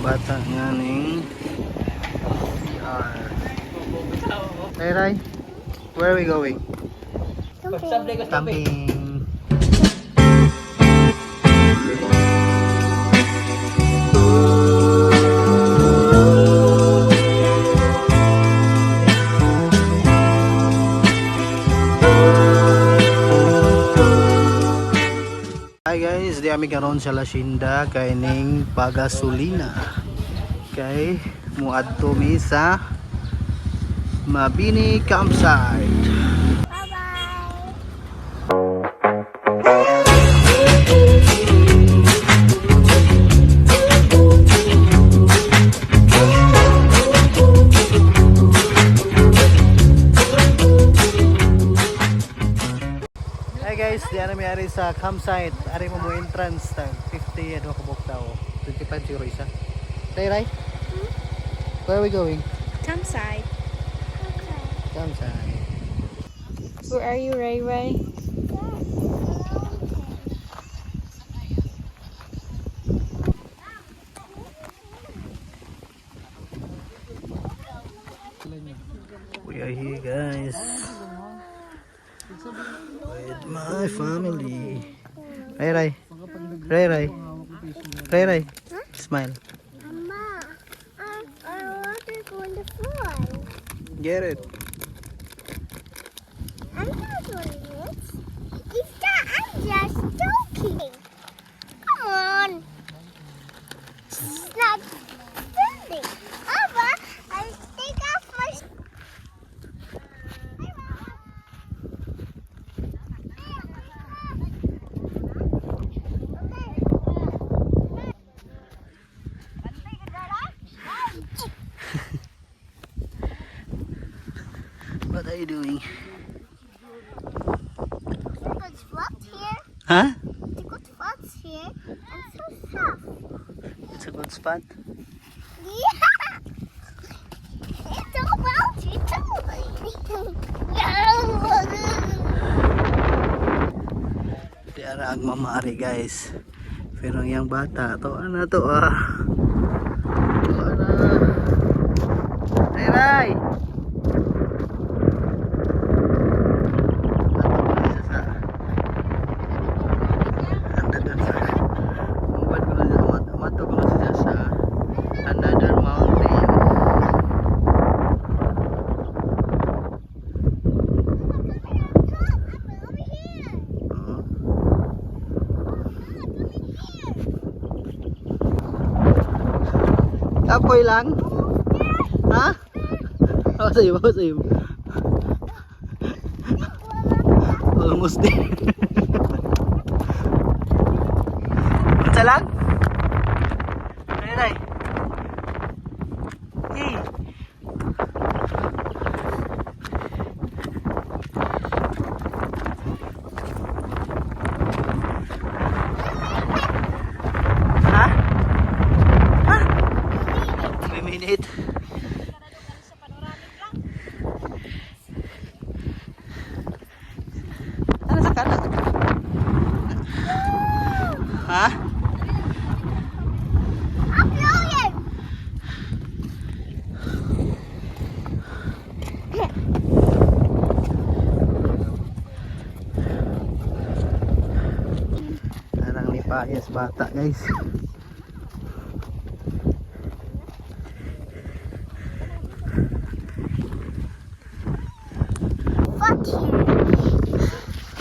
bata nga ning CR. Hey Ray, where are we going? Camping. Hi guys, di kami karon sa Lasinda kay ning pagasolina. Kay muadto mi sa Mabini campsite. Hi guys, di na may ari sa campsite. Ari mo entrance tag 50 ano kabuk tao. 25 euro isa. Ray? Where are we going? Campsite. Campsite. Where are you, Ray Ray? We are here guys with my family. Ray. Smile. Mama, I want to go on the floor. Get it. I'm not doing it. It's not, I'm just joking. Come on. It's not standing. Papa, I'll take off my... What are you doing? Good spot here. Huh? It's a good spot here. And so soft. It's a good spot. Yeah. It's all about you too. Di ara ang mamari guys. Pero yung bata to ano to ah. To ano. Ray. Another mountain. Apoy lang? Ha? Ako sa'yo. Almost there. Unsa lang? Ay. Hey. Ha? Ha? 3 minutes. Ano sa kanan? Ha? Parang ni Payas bata guys. Fuck you.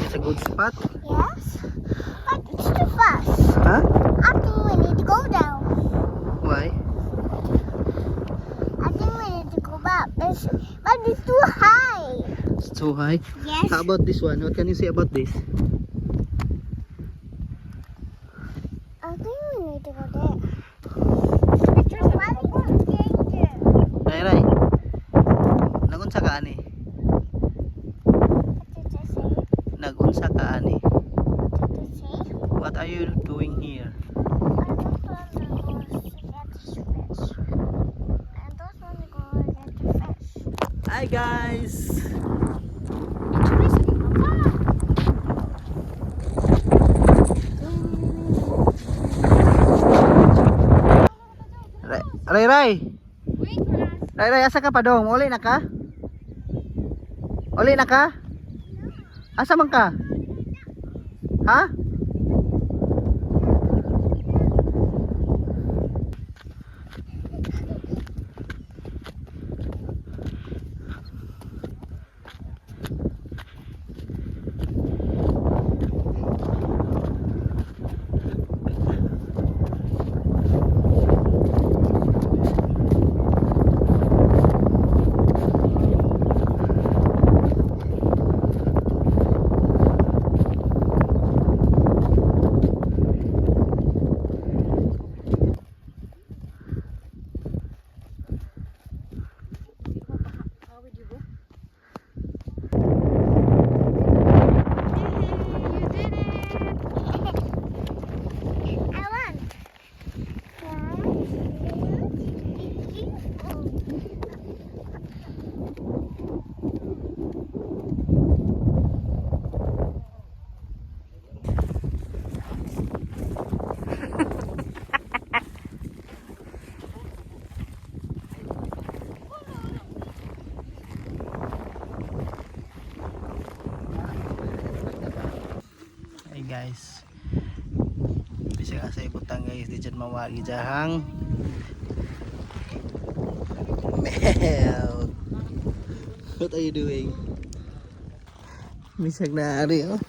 It's a good spot. Yes? But it's too fast. Ha? I think we need to go down. Why? I think we need to go back. But it's too high. It's too high. Yes. How about this one? What can you say about this? I think we need to go there. Why we go danger? Ray. Nagunsa ka ani? What did I say? Nagunsa ka ani? What did I say? What are you doing here? I don't want to go get the fish. I don't want to go get the fish. Hi guys. Ray Ray. Wait for us. Ray Ray, asa ka pa dong? Uli na ka? Uli na ka? Asa man ka? Ha? I won. Hey guys. Bisa ka sa ibutang guys, di dyan mawagi jahang. Mel. What are you doing? Bisag na ari oh.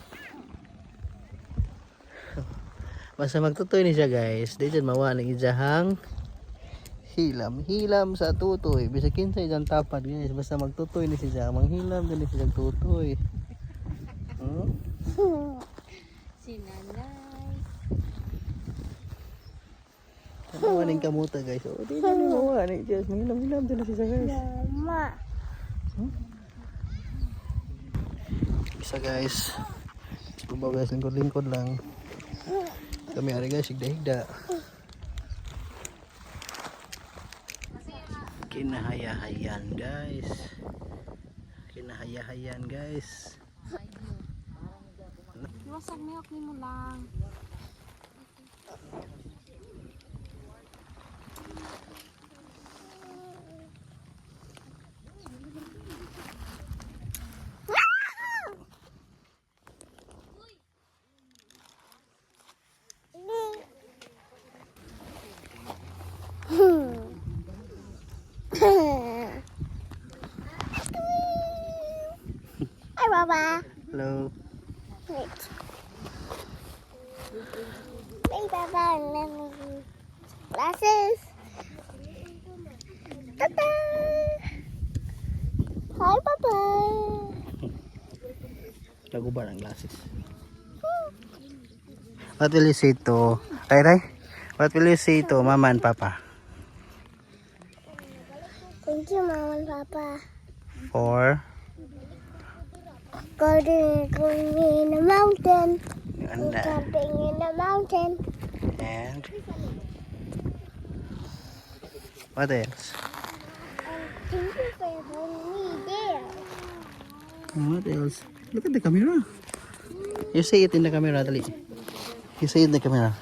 Basta magtutoy ni siya guys, di dyan mawa ng ijahang hilam sa tutoy. Bisa kinsay dyan tapad guys, basta magtutoy ni siya, manghilam din ni siya tutoy. Si nanay. Mawa ng kamuta guys. Oh, di na ni mawa ni Diyos, manghilam din ni siya guys. Mama. Bisa guys. Subaw guys, lingkod lang. Kami ari guys, higda-higda. Kinahayahayan guys. Kinahayahayan guys. Iwasan mo ni mo lang. Hi, Baba. Hello. Wait. Hey, Baba. Let me glasses. Ta-da! Hi, Baba. Lago ba ng glasses? What will you say to Ray? What will you say to Mama and Papa? Thank you, Mama and Papa. For Going in the mountain. and Camping in the mountain. and what else? Thank you for holding me there. What else? Look at the camera. You say it in the camera, dali. You say it in the camera.